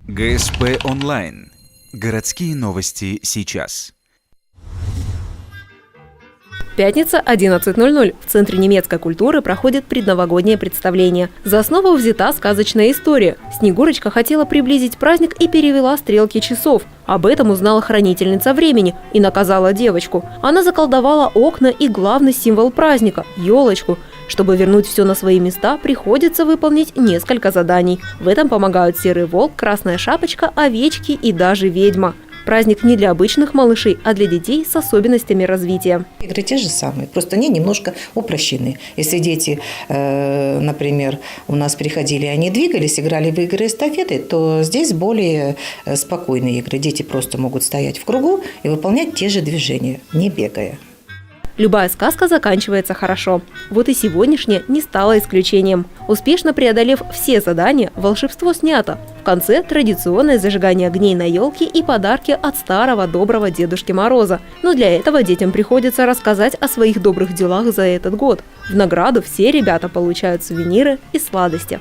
ГСП онлайн. Городские новости сейчас. Пятница, 11:00. В Центре немецкой культуры проходит предновогоднее представление. За основу взята сказочная история. Снегурочка хотела приблизить праздник и перевела стрелки часов. Об этом узнала хранительница времени и наказала девочку. Она заколдовала окна и главный символ праздника – елочку. Чтобы вернуть все на свои места, приходится выполнить несколько заданий. В этом помогают серый волк, красная шапочка, овечки и даже ведьма. Праздник не для обычных малышей, а для детей с особенностями развития. Игры те же самые, просто они немножко упрощены. Если дети, например, у нас приходили, они двигались, играли в игры эстафеты, то здесь более спокойные игры. Дети просто могут стоять в кругу и выполнять те же движения, не бегая. Любая сказка заканчивается хорошо. Вот и сегодняшняя не стала исключением. Успешно преодолев все задания, волшебство снято. В конце традиционное зажигание огней на елке и подарки от старого доброго Дедушки Мороза. Но для этого детям приходится рассказать о своих добрых делах за этот год. В награду все ребята получают сувениры и сладости.